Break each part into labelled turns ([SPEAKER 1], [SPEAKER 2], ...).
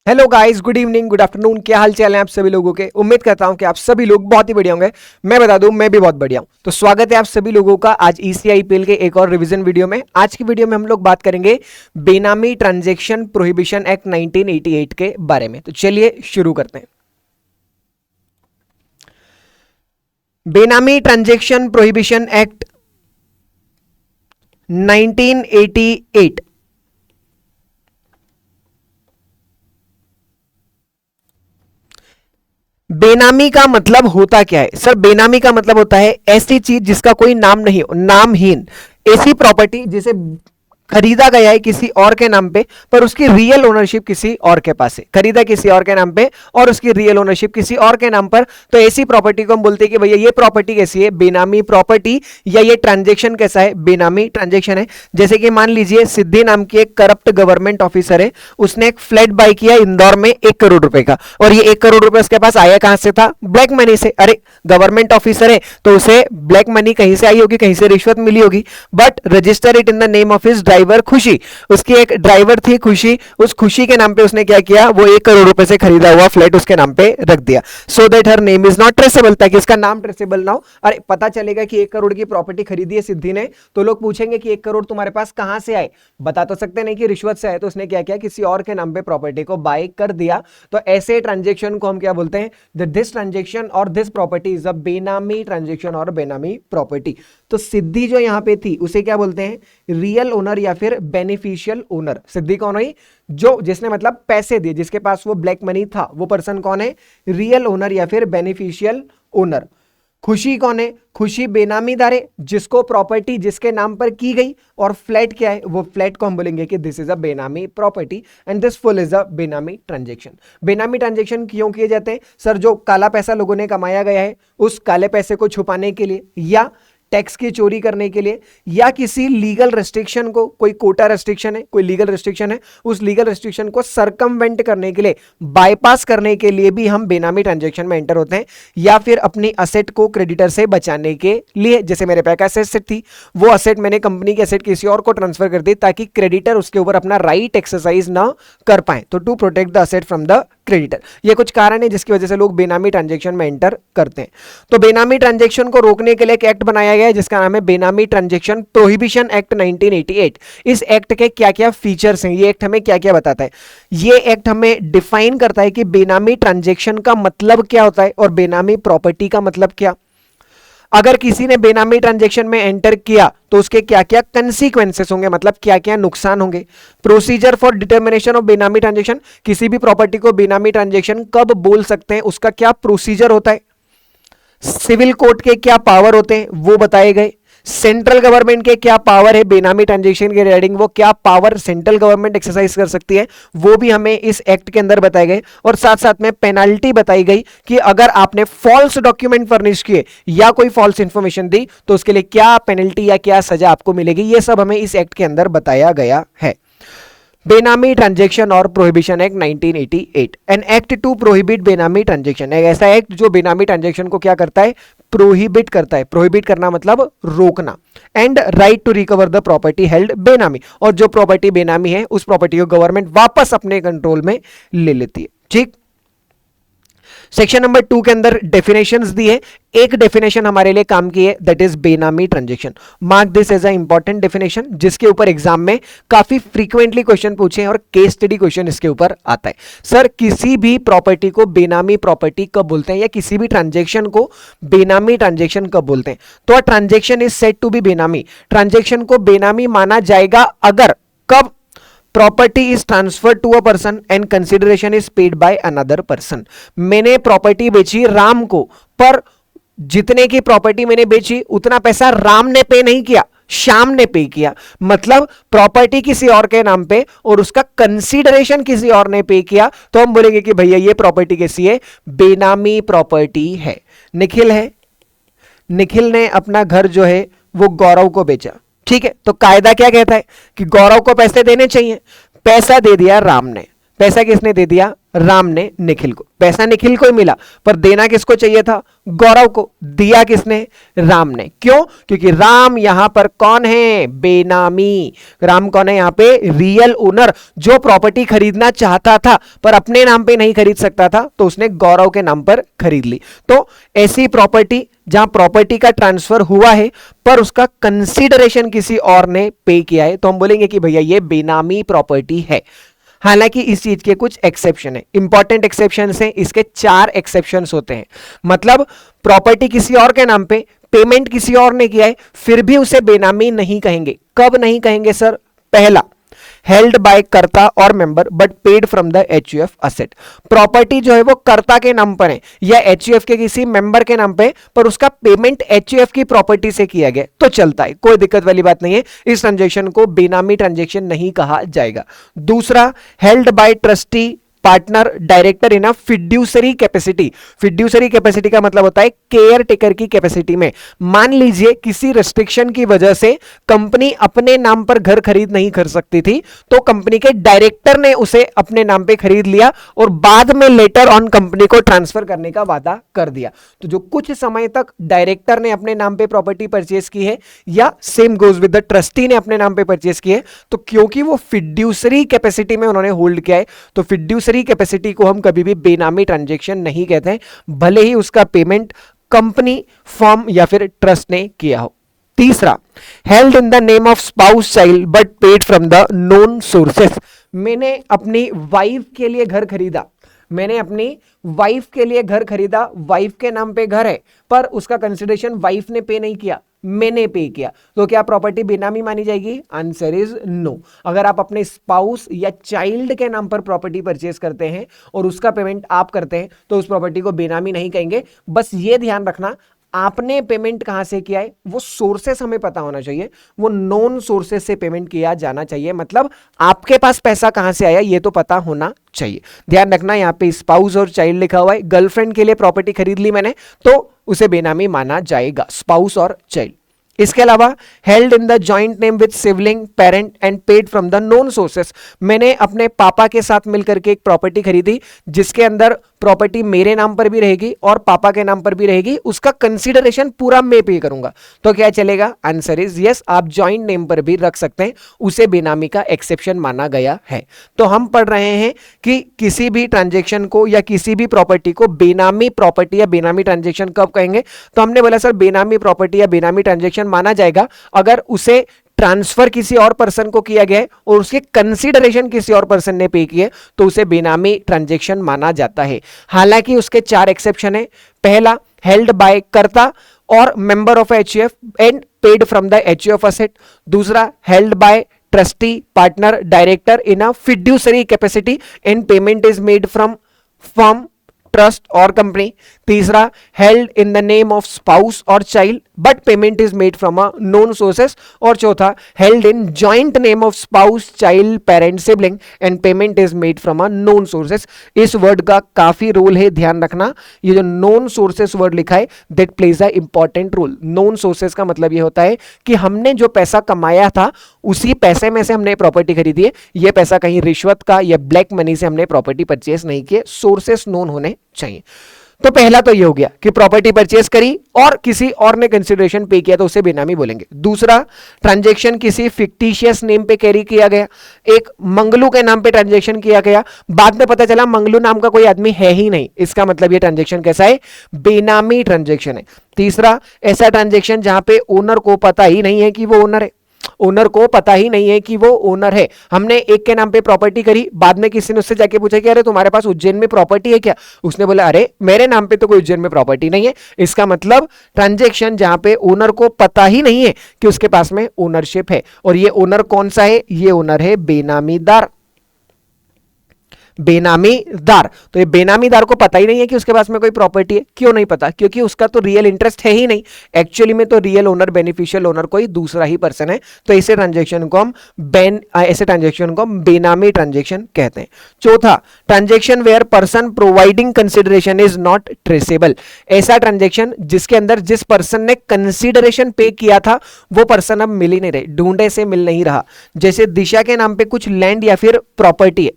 [SPEAKER 1] Hello guys, good evening, good afternoon. क्या हाल चाल है आप सभी लोगों के। उम्मीद करता हूं कि आप सभी लोग बहुत ही बढ़िया होंगे। मैं बता दूं, मैं भी बहुत बढ़िया हूं। तो स्वागत है आप सभी लोगों का आज ईसीआईपीएल के एक और रिवीजन वीडियो में। आज की वीडियो में हम लोग बात करेंगे बेनामी ट्रांजैक्शन प्रोहिबिशन एक्ट 1988 के बारे में। तो चलिए शुरू करते हैं। बेनामी ट्रांजैक्शन प्रोहिबिशन एक्ट 1988 बेनामी का मतलब होता क्या है सर? बेनामी का मतलब होता है ऐसी चीज जिसका कोई नाम नहीं हो, नामहीन ऐसी प्रॉपर्टी जिसे खरीदा गया है किसी और के नाम पे, पर उसकी रियल ओनरशिप किसी और के पास है। खरीदा किसी और के नाम पे और उसकी रियल ओनरशिप किसी और के नाम पर, तो ऐसी प्रॉपर्टी को हम बोलते हैं कि भैया ये प्रॉपर्टी कैसी है, बेनामी प्रॉपर्टी, या ये ट्रांजैक्शन कैसा है, बेनामी ट्रांजैक्शन है। जैसे कि मान लीजिए सिद्धि नाम की एक करप्ट गवर्नमेंट ऑफिसर है, उसने एक फ्लैट बाय किया इंदौर में 1 करोड़ रुपए का, और ये 1 करोड़ रुपए उसके पास आया कहां से था? ब्लैक मनी से। अरे गवर्नमेंट ऑफिसर है तो उसे ब्लैक मनी कहीं से आई होगी, कहीं से रिश्वत मिली होगी, but register it in the name of his driver खुशी। उसकी एक ड्राइवर थी खुशी, उस खुशी के नाम पे उसने क्या किया, वो 1 करोड़ रुपए से खरीदा हुआ फ्लैट उसके नाम पे रख दिया, so that her name is not traceable, ताकि इसका नाम ट्रेसेबल ना हो। अरे पता चलेगा कि 1 करोड़ की प्रॉपर्टी खरीदी है सिद्धि ने, तो लोग पूछेंगे कि 1 करोड़ तुम्हारे पास कहां से आए, बता तो सकते नहीं कि रिश्वत से आए। तो उसने क्या किया, किसी और के नाम पे प्रॉपर्टी को बाय कर दिया। तो ऐसे ट्रांजेक्शन को हम क्या बोलते हैं? दिस ट्रांजेक्शन और दिस प्रॉपर्टी इज अ बेनामी ट्रांजेक्शन और बेनामी प्रॉपर्टी। तो सिद्धि जो यहां पे थी उसे क्या बोलते हैं? रियल ओनर या फिर बेनिफिशियल ओनर। सिद्धि कौन हुई? जो जिसने मतलब पैसे दिए, जिसके पास वो ब्लैक मनी था, वो पर्सन कौन है? रियल ओनर या फिर बेनिफिशियल ओनर। खुशी कौन है? खुशी बेनामीदार है, जिसको प्रॉपर्टी जिसके नाम पर की गई, और फ्लैट क्या है? वो फ्लैट को हम बोलेंगे कि दिस इज अ बेनामी property and this full is a बेनामी ट्रांजेक्शन। बेनामी ट्रांजेक्शन क्यों किए जाते हैं सर? जो काला पैसा लोगों ने कमाया गया है, उस काले पैसे को छुपाने के लिए, या टैक्स की चोरी करने के लिए, या किसी लीगल रेस्ट्रिक्शन को, कोई कोटा रेस्ट्रिक्शन है, कोई लीगल रेस्ट्रिक्शन है, उस लीगल रेस्ट्रिक्शन को सरकमवेंट करने के लिए, बाईपास करने के लिए भी हम बेनामी ट्रांजैक्शन में एंटर होते हैं। या फिर अपनी असेट को क्रेडिटर से बचाने के लिए, जैसे मेरे पास असेट थी, वो असेट मैंने कंपनी की असेट किसी और को ट्रांसफर कर दी ताकि क्रेडिटर उसके ऊपर अपना राइट एक्सरसाइज ना कर पाए, तो to protect the asset from the creditor. ये कुछ कारण है जिसकी वजह से लोग बेनामी ट्रांजैक्शन में एंटर करते हैं। तो बेनामी ट्रांजैक्शन को रोकने के लिए एक एक्ट बनाया गया है जिसका नाम है बेनामी ट्रांजैक्शन प्रोहिबिशन एक्ट 1988। इस एक्ट के क्या क्या फीचर्स हैं, ये एक्ट हमें क्या क्या बताता है? ये एक्ट हमें डिफाइन करता है कि बेनामी ट्रांजैक्शन का मतलब क्या होता है और बेनामी प्रॉपर्टी का मतलब क्या। अगर किसी ने बेनामी ट्रांजैक्शन में एंटर किया तो उसके क्या क्या कंसीक्वेंसेस होंगे, मतलब क्या क्या नुकसान होंगे। प्रोसीजर फॉर डिटर्मिनेशन ऑफ बेनामी ट्रांजैक्शन, किसी भी प्रॉपर्टी को बेनामी ट्रांजैक्शन कब बोल सकते हैं, उसका क्या प्रोसीजर होता है। सिविल कोर्ट के क्या पावर होते हैं वो बताए गए। सेंट्रल गवर्नमेंट के क्या पावर है बेनामी ट्रांजैक्शन के रिगार्डिंग, वो क्या पावर सेंट्रल गवर्नमेंट एक्सरसाइज कर सकती है, वो भी हमें इस एक्ट के अंदर बताए गए। और साथ साथ में पेनाल्टी बताई गई कि अगर आपने फॉल्स डॉक्यूमेंट फर्निश किए या कोई फॉल्स इंफॉर्मेशन दी तो उसके लिए क्या पेनल्टी या क्या सजा आपको मिलेगी। ये सब हमें इस एक्ट के अंदर बताया गया है। बेनामी ट्रांजैक्शन और prohibition act 1988, an act to prohibit benami transaction, एक ऐसा एक्ट जो बेनामी ट्रांजैक्शन को क्या करता है? प्रोहिबिट करता है। प्रोहिबिट करना मतलब रोकना। And right to recover the property held benami, और जो प्रॉपर्टी बेनामी है उस प्रॉपर्टी को गवर्नमेंट वापस अपने कंट्रोल में ले लेती है। ठीक। सेक्शन नंबर 2 के अंदर डेफिनेशंस दी है। एक डेफिनेशन हमारे लिए काम की है, that is benami transaction. Mark this as a important definition, जिसके ऊपर एग्जाम में काफी फ्रीक्वेंटली क्वेश्चन पूछे हैं और केस स्टडी क्वेश्चन इसके ऊपर आता है। सर किसी भी प्रॉपर्टी को बेनामी प्रॉपर्टी कब बोलते हैं, या किसी भी ट्रांजैक्शन को बेनामी ट्रांजैक्शन कब बोलते हैं? तो transaction is said to be benami, transaction को बेनामी माना जाएगा अगर, कब? Property is transfer to a person and consideration is paid by another person. मैंने प्रॉपर्टी बेची राम को, पर जितने की प्रॉपर्टी मैंने बेची उतना पैसा राम ने पे नहीं किया, श्याम ने पे किया। मतलब प्रॉपर्टी किसी और के नाम पे और उसका कंसीडरेशन किसी और ने पे किया, तो हम बोलेंगे कि भैया ये प्रॉपर्टी कैसी है? बेनामी प्रॉपर्टी है। निखिल है, निखिल ने अपना घर जो है वो गौरव को बेचा, ठीक है, तो कायदा क्या कहता है कि गौरव को पैसे देने चाहिए। पैसा दे दिया राम ने, पैसा किसने दे दिया? राम ने निखिल को। पैसा निखिल को ही मिला, पर देना किसको चाहिए था? गौरव को। दिया किसने? राम ने। क्यों? क्योंकि राम यहां पर कौन है? बेनामी। राम कौन है यहां पे? रियल ओनर, जो प्रॉपर्टी खरीदना चाहता था पर अपने नाम पे नहीं खरीद सकता था, तो उसने गौरव के नाम पर खरीद ली। तो ऐसी प्रॉपर्टी जहां प्रॉपर्टी का ट्रांसफर हुआ है पर उसका कंसीडरेशन किसी और ने पे किया है, तो हम बोलेंगे कि भैया ये बेनामी प्रॉपर्टी है। हालांकि इस चीज के कुछ एक्सेप्शन है, इंपॉर्टेंट एक्सेप्शन है। इसके 4 एक्सेप्शन होते हैं। मतलब प्रॉपर्टी किसी और के नाम पे, पेमेंट किसी और ने किया है, फिर भी उसे बेनामी नहीं कहेंगे। कब नहीं कहेंगे सर? पहला, हेल्ड बाय कर्ता और member but paid from the HUF asset. Property जो है वो कर्ता के नाम पर है या एचयूएफ के किसी मेंबर के नाम पे, पर उसका पेमेंट एचयूएफ की प्रॉपर्टी से किया गया तो चलता है, कोई दिक्कत वाली बात नहीं है। इस ट्रांजैक्शन को बेनामी ट्रांजैक्शन नहीं कहा जाएगा। दूसरा, held by trustee, partner, director in a fiduciary capacity. Fiduciary capacity का मतलब होता है केयर टेकर की कैपेसिटी में। मान लीजिए किसी रेस्ट्रिक्शन की वजह से कंपनी अपने नाम पर घर खरीद नहीं कर सकती थी, तो कंपनी के डायरेक्टर ने उसे अपने नाम पे खरीद लिया और बाद में लेटर ऑन कंपनी को ट्रांसफर करने का वादा कर दिया। तो जो कुछ समय तक डायरेक्टर ने अपने नाम पे प्रॉपर्टी परचेस की है या same goes with the trustee ने अपने नाम पे परचेस की है, तो क्योंकि वो फिड्यूसरी कैपेसिटी में उन्होंने होल्ड किया है, तो फिड्यूसरी कैपेसिटी को हम कभी भी बेनामी ट्रांजैक्शन नहीं कहते हैं, भले ही उसका पेमेंट कंपनी, फर्म या फिर ट्रस्ट ने किया हो। तीसरा, held in the name of spouse child but paid from the known sources. मैंने अपनी वाइफ के लिए घर खरीदा, मैंने अपनी वाइफ के लिए घर खरीदा, वाइफ के नाम पे घर है, पर उसका कंसिडरेशन वाइफ ने पे नहीं किया, मैंने पे किया, तो क्या प्रॉपर्टी बेनामी मानी जाएगी? Answer is no. अगर आप अपने स्पाउस या चाइल्ड के नाम पर प्रॉपर्टी परचेस करते हैं और उसका पेमेंट आप करते हैं, तो उस प्रॉपर्टी को बेनामी नहीं कहेंगे। बस ये ध्यान रखना, आपने पेमेंट कहां से किया है वो सोर्सेस हमें पता होना चाहिए, वो नॉन सोर्सेस से पेमेंट किया जाना चाहिए। मतलब आपके पास पैसा कहां से आया ये तो पता होना चाहिए। ध्यान रखना, यहां पे स्पाउस और चाइल्ड लिखा हुआ है। गर्लफ्रेंड के लिए प्रॉपर्टी खरीद ली मैंने, तो उसे बेनामी माना जाएगा, स्पाउस और चाइल्ड। इसके अलावा held in the joint name with sibling, parent and paid from the known sources. मैंने अपने पापा के साथ मिलकर के एक प्रॉपर्टी खरीदी जिसके अंदर प्रॉपर्टी मेरे नाम पर भी रहेगी और पापा के नाम पर भी रहेगी, उसका कंसीडरेशन पूरा मैं पे करूंगा, तो क्या चलेगा? Answer is yes. आप जॉइंट नेम पर भी रख सकते हैं, उसे बेनामी का एक्सेप्शन माना गया है। तो हम पढ़ रहे हैं कि किसी भी ट्रांजैक्शन को या किसी भी प्रॉपर्टी को बेनामी प्रॉपर्टी या बेनामी ट्रांजैक्शन कब कहेंगे? तो हमने बोला सर बेनामी प्रॉपर्टी या बेनामी ट्रांजैक्शन माना जाएगा अगर उसे ट्रांसफर किसी और पर्सन को किया गया है और उसके कंसीडरेशन किसी और पर्सन ने पे किए, तो उसे बेनामी ट्रांजैक्शन माना जाता है। हालांकि उसके 4 एक्सेप्शन है। पहला, हेल्ड बाय कर्ता और member of HUF and paid from the HUF asset. दूसरा, held by trustee, partner, director in a fiduciary capacity and payment is made from firm, trust और कंपनी। तीसरा, held in the name of spouse और child but payment is made from a known sources. और चौथा, held in joint name of spouse, child, parent, sibling and payment is made from a known sources. इस word का काफी role है, ध्यान रखना। ये जो नोन सोर्सेस वर्ड लिखा है that plays a important role. Known sources का मतलब ये होता है कि हमने जो पैसा कमाया था उसी पैसे में से हमने प्रॉपर्टी खरीदी है, ये पैसा कहीं रिश्वत का या ब्लैक मनी से हमने प्रॉपर्टी परचेस नहीं किए। सोर्सेस नोन होने चाहिए। तो पहला तो ये हो गया कि प्रॉपर्टी परचेस करी और किसी और ने कंसीडरेशन पे किया तो उसे बेनामी बोलेंगे। दूसरा, ट्रांजैक्शन किसी फिक्टिशियस नेम पे कैरी किया गया, एक मंगलू के नाम पे ट्रांजैक्शन किया गया, बाद में पता चला मंगलू नाम का कोई आदमी है ही नहीं, इसका मतलब ये ट्रांजैक्शन कैसा है? बेनामी ट्रांजैक्शन है। तीसरा, ऐसा ट्रांजैक्शन जहां पे ओनर को पता ही नहीं है कि वो ओनर है, ओनर को पता ही नहीं है कि वो ओनर है। हमने एक के नाम पे प्रॉपर्टी करी, बाद में किसी ने उससे जाके पूछा कि अरे तुम्हारे पास उज्जैन में प्रॉपर्टी है क्या? उसने बोला अरे मेरे नाम पे तो कोई उज्जैन में प्रॉपर्टी नहीं है। इसका मतलब ट्रांजैक्शन जहां पे ओनर को पता ही नहीं है कि उसके पास में ओनरशिप है। और ये ओनर कौन सा है? ये ओनर है बेनामीदार। बेनामीदार, तो ये बेनामीदार को पता ही नहीं है कि उसके पास में कोई प्रॉपर्टी है। क्यों नहीं पता? क्योंकि उसका तो रियल इंटरेस्ट है ही नहीं। एक्चुअली में तो रियल ओनर, बेनिफिशियल ओनर कोई दूसरा ही पर्सन है। तो ऐसे ट्रांजैक्शन को हम बेनामी ट्रांजैक्शन कहते हैं। चौथा, transaction where person providing consideration is not traceable. ऐसा ट्रांजैक्शन जिसके अंदर जिस पर्सन ने कंसिडरेशन पे किया था वो पर्सन अब मिल ही नहीं रहे, ढूंढे से मिल नहीं रहा। जैसे दिशा के नाम पे कुछ लैंड या फिर प्रॉपर्टी है,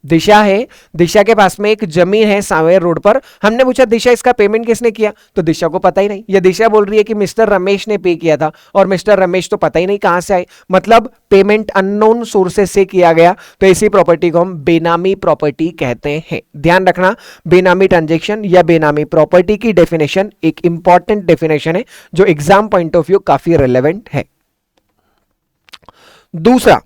[SPEAKER 1] दिशा है, दिशा के पास में एक जमीन है सांवेर रोड पर। हमने पूछा दिशा इसका पेमेंट किसने किया, तो दिशा को पता ही नहीं। ये दिशा बोल रही है कि मिस्टर रमेश ने पे किया था, और मिस्टर रमेश तो पता ही नहीं कहां से आए, मतलब पेमेंट अननोन सोर्सेस से किया गया। तो ऐसी प्रॉपर्टी को हम बेनामी प्रॉपर्टी कहते हैं। ध्यान रखना, बेनामी ट्रांजेक्शन या बेनामी प्रॉपर्टी की डेफिनेशन एक इंपॉर्टेंट डेफिनेशन है जो एग्जाम पॉइंट ऑफ व्यू काफी रिलेवेंट है। दूसरा,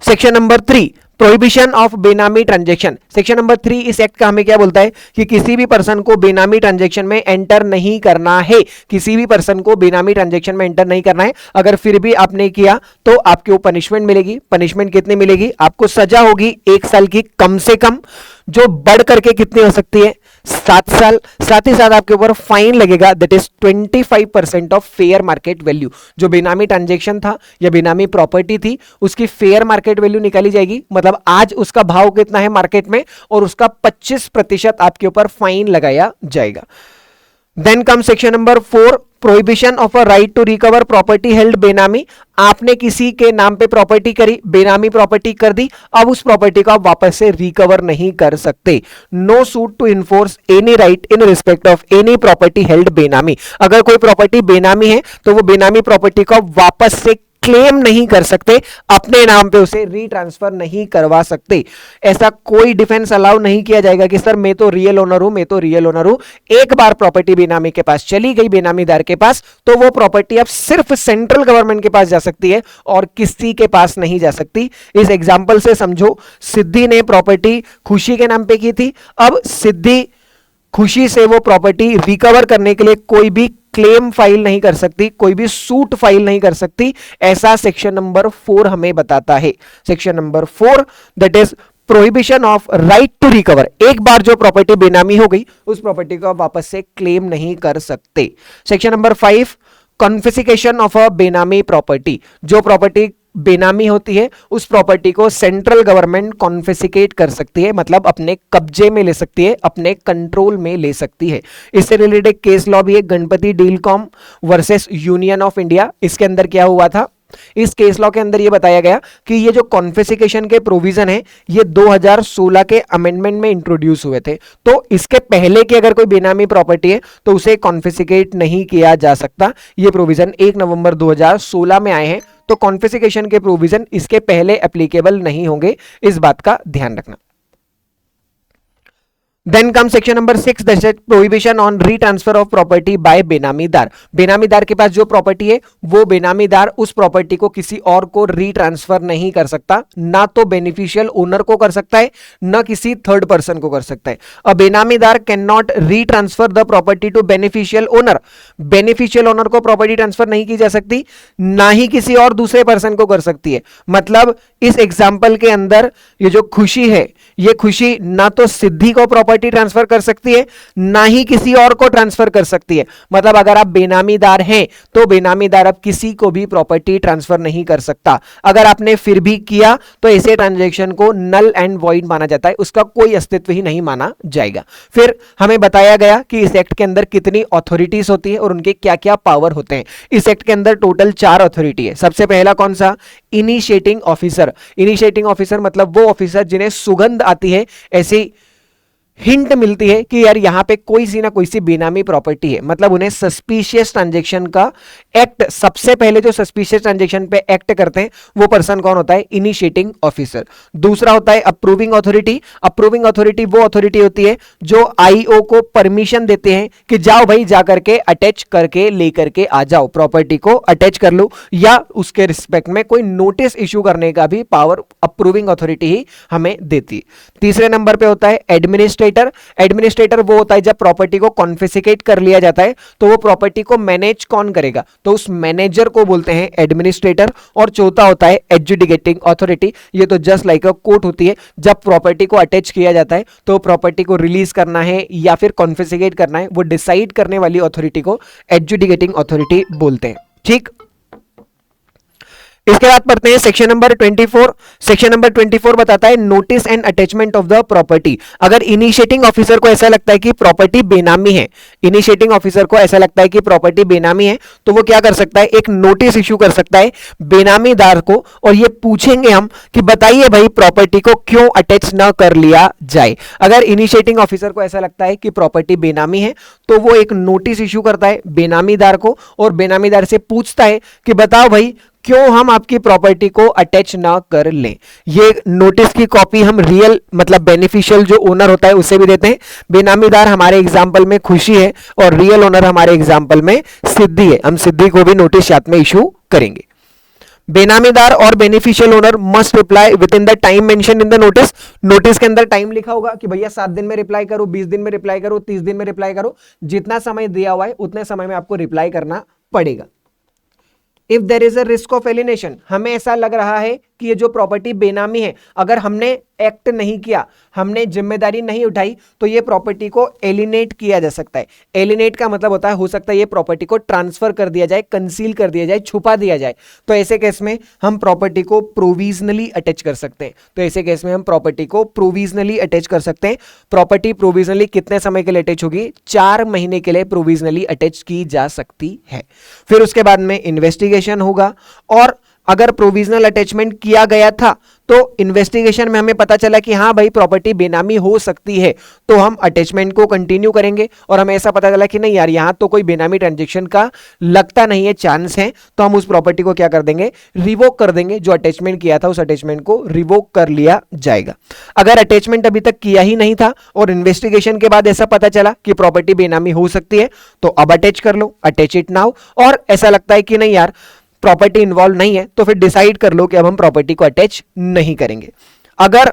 [SPEAKER 1] सेक्शन नंबर 3, प्रोहिबिशन ऑफ बेनामी ट्रांजैक्शन। सेक्शन नंबर 3 इस एक्ट का हमें क्या बोलता है कि किसी भी पर्सन को बेनामी ट्रांजैक्शन में एंटर नहीं करना है। किसी भी पर्सन को बेनामी ट्रांजैक्शन में एंटर नहीं करना है। अगर फिर भी आपने किया तो आपको पनिशमेंट मिलेगी। पनिशमेंट कितनी मिलेगी, आपको सजा होगी 1 साल की कम से कम, जो बढ़ करके कितनी हो सकती है, 7 साल। साथ ही साथ आपके ऊपर फाइन लगेगा, that is 25% of fair market value. जो बेनामी ट्रांजैक्शन था या बेनामी प्रॉपर्टी थी उसकी फेयर मार्केट वैल्यू निकाली जाएगी, मतलब आज उसका भाव कितना है मार्केट में, और उसका 25% आपके ऊपर फाइन लगाया जाएगा। Then come section number 4, prohibition of a right to recover property held benami. आपने किसी के नाम पे प्रॉपर्टी करी, बेनामी प्रॉपर्टी कर दी, अब उस प्रॉपर्टी को आप वापस से रिकवर नहीं कर सकते। No suit to enforce any right in respect of any property held benami. अगर कोई प्रॉपर्टी बेनामी है तो वो बेनामी प्रॉपर्टी को वापस से क्लेम नहीं कर सकते, अपने नाम पे उसे रीट्रांसफर नहीं करवा सकते। ऐसा कोई डिफेंस अलाउ नहीं किया जाएगा कि सर मैं तो रियल ओनर हूं, मैं तो रियल ओनर हूं। एक बार प्रॉपर्टी बेनामी के पास चली गई, बेनामीदार के पास, तो वो प्रॉपर्टी अब सिर्फ सेंट्रल गवर्नमेंट के पास जा सकती है और किसी के पास नहीं जा सकती। इस एग्जाम्पल से समझो, सिद्धि ने प्रॉपर्टी खुशी के नाम पे की थी। अब सिद्धि खुशी से वो प्रॉपर्टी रिकवर करने के लिए कोई भी क्लेम फाइल नहीं कर सकती, कोई भी सूट फाइल नहीं कर सकती। ऐसा सेक्शन नंबर 4 हमें बताता है। Section number 4 that is prohibition of right to recover. एक बार जो प्रॉपर्टी बेनामी हो गई उस प्रॉपर्टी को आप वापस से क्लेम नहीं कर सकते। Section number 5, confiscation of a बेनामी प्रॉपर्टी। जो प्रॉपर्टी बेनामी होती है उस प्रॉपर्टी को सेंट्रल गवर्नमेंट कॉन्फिस्केट कर सकती है, मतलब अपने कब्जे में ले सकती है, अपने कंट्रोल में ले सकती है। इससे रिलेटेड केस लॉ भी है, Ganpati Dealcom versus Union of India. इसके अंदर क्या हुआ था, इस केस लॉ के अंदर यह बताया गया कि ये जो कॉन्फिस्केशन के प्रोविजन है ये 2016 के अमेंडमेंट में इंट्रोड्यूस हुए थे। तो इसके पहले की अगर कोई बेनामी प्रॉपर्टी है तो उसे कॉन्फिस्केट नहीं किया जा सकता। ये प्रोविजन 1 नवंबर 2016 में आए हैं, तो कॉन्फिस्केशन के प्रोविजन इसके पहले एप्लीकेबल नहीं होंगे, इस बात का ध्यान रखना। Then come section number 6, that is prohibition on retransfer of property by benamidar. Benamidar के पास जो प्रॉपर्टी है वो बेनामीदार उस प्रॉपर्टी को किसी और को रीट्रांसफर नहीं कर सकता, ना तो बेनिफिशियल ओनर को कर सकता है ना किसी थर्ड पर्सन को कर सकता है। A benamidar can not retransfer the property to beneficial owner. Beneficial owner को प्रॉपर्टी ट्रांसफर नहीं की जा सकती, ना ही किसी और दूसरे पर्सन को कर सकती है। मतलब इस एग्जाम्पल के अंदर ये जो खुशी है, ये खुशी ना तो सिद्धि को प्रॉपर्टी ट्रांसफर कर सकती है ना ही किसी और को ट्रांसफर कर सकती है। मतलब अगर आप बेनामीदार हैं तो बेनामीदार अब किसी को भी प्रॉपर्टी ट्रांसफर नहीं कर सकता। अगर आपने फिर भी किया तो ऐसे ट्रांजैक्शन को नल एंड वॉइड माना जाता है, उसका कोई अस्तित्व ही नहीं माना जाएगा। फिर हमें बताया गया कि इस एक्ट के अंदर कितनी अथॉरिटीज होती है और उनके क्या क्या पावर होते हैं। इस एक्ट के अंदर टोटल 4 अथॉरिटी है। सबसे पहला कौन सा, इनिशिएटिंग ऑफिसर। इनिशिएटिंग ऑफिसर मतलब वो ऑफिसर जिन्हें सुगंध आती है, ऐसी हिंट मिलती है कि यार यहां पे कोई सी ना कोई सी बेनामी प्रॉपर्टी है, मतलब उन्हें सस्पिशियस ट्रांजैक्शन का एक्ट, सबसे पहले जो सस्पिशियस ट्रांजैक्शन पे एक्ट करते हैं वो पर्सन कौन होता है, इनिशिएटिंग ऑफिसर। दूसरा होता है अप्रूविंग अथॉरिटी। अप्रूविंग अथॉरिटी वो अथॉरिटी होती है जो आईओ को परमिशन देते हैं कि जाओ भाई जा करके अटैच करके लेकर के आ जाओ, प्रॉपर्टी को अटैच कर लो, या उसके रिस्पेक्ट में कोई नोटिस इशू करने का भी पावर अप्रूविंग अथॉरिटी ही हमें देती है। तीसरे नंबर पे होता है एडमिनिस्ट्रेटर। एडमिनिस्ट्रेटर वो होता है जब प्रॉपर्टी को कॉन्फिस्केट कर लिया जाता है तो वो प्रॉपर्टी को मैनेज कौन करेगा, तो उस मैनेजर को बोलते हैं एडमिनिस्ट्रेटर। और चौथा होता है एडजुडिकेटिंग अथॉरिटी। ये तो जस्ट लाइक अ कोर्ट होती है, जब प्रॉपर्टी को अटैच किया जाता है तो प्रॉपर्टी को रिलीज करना है या फिर कॉन्फिस्केट करना है, वो डिसाइड करने वाली अथॉरिटी को एडजुडिकेटिंग अथॉरिटी बोलते हैं। ठीक, इसके बाद पढ़ते हैं सेक्शन नंबर 24। सेक्शन नंबर 24 बताता है notice and attachment of the property. अगर इनिशिएटिंग ऑफिसर को ऐसा लगता है कि प्रॉपर्टी बेनामी है, इनिशिएटिंग ऑफिसर को ऐसा लगता है कि प्रॉपर्टी बेनामी है, तो वो क्या कर सकता है, एक नोटिस इश्यू कर सकता है बेनामीदार को, और ये पूछेंगे हम कि बताइए भाई प्रॉपर्टी को क्यों अटैच ना कर लिया जाए। अगर इनिशिएटिंग ऑफिसर को ऐसा लगता है कि प्रॉपर्टी बेनामी है तो वो एक नोटिस इश्यू करता है बेनामीदार को, और बेनामीदार से पूछता है कि बताओ भाई क्यों हम आपकी प्रॉपर्टी को अटैच ना कर लें। ये नोटिस की कॉपी हम रियल मतलब बेनिफिशियल जो ओनर होता है उसे भी देते हैं। बेनामीदार हमारे एग्जांपल में खुशी है और रियल ओनर हमारे एग्जांपल में सिद्धि है, हम सिद्धि को भी नोटिस साथ में इशू करेंगे। बेनामीदार और beneficial owner must reply with in the time mention in the notice. Notice के अंदर टाइम लिखा होगा कि भैया 7 दिन में रिप्लाई करो, 20 दिन में रिप्लाई करो, 30 दिन में रिप्लाई करो, जितना समय दिया हुआ है उतने समय में आपको रिप्लाई करना पड़ेगा। If there is a risk of alienation, हमें ऐसा लग रहा है कि ये जो प्रॉपर्टी बेनामी है, अगर हमने एक्ट नहीं किया, हमने जिम्मेदारी नहीं उठाई, तो ये प्रॉपर्टी को एलिनेट किया जा सकता है। एलिनेट का मतलब होता है, हो सकता है ये प्रॉपर्टी को ट्रांसफर कर दिया जाए, कंसील कर दिया जाए, छुपा दिया जाए। तो ऐसे केस में हम प्रॉपर्टी को प्रोविजनली अटैच कर सकते हैं। तो ऐसे केस में हम प्रॉपर्टी को प्रोविजनली अटैच कर सकते हैं। प्रॉपर्टी प्रोविजनली कितने समय के लिए अटैच होगी? 4 महीने के लिए प्रोविजनली अटैच की जा सकती है। फिर उसके बाद में इन्वेस्टिगेशन होगा, और अगर प्रोविजनल अटैचमेंट किया गया था तो इन्वेस्टिगेशन में हमें पता चला कि हाँ भाई प्रॉपर्टी बेनामी हो सकती है, तो हम अटैचमेंट को कंटिन्यू करेंगे। और हमें ऐसा पता चला कि नहीं यार यहां तो कोई बेनामी ट्रांजैक्शन का लगता नहीं है, चांस है, तो हम उस प्रॉपर्टी को क्या कर देंगे? रिवोक कर देंगे। जो अटैचमेंट किया था उस अटैचमेंट को रिवोक कर लिया जाएगा। अगर अटैचमेंट अभी तक किया ही नहीं था और इन्वेस्टिगेशन के बाद ऐसा पता चला कि प्रॉपर्टी बेनामी हो सकती है, तो अब अटैच कर लो, अटैच इट नाउ। और ऐसा लगता है कि नहीं यार प्रॉपर्टी इन्वॉल्व नहीं है, तो फिर डिसाइड कर लो कि अब हम प्रॉपर्टी को अटैच नहीं करेंगे। अगर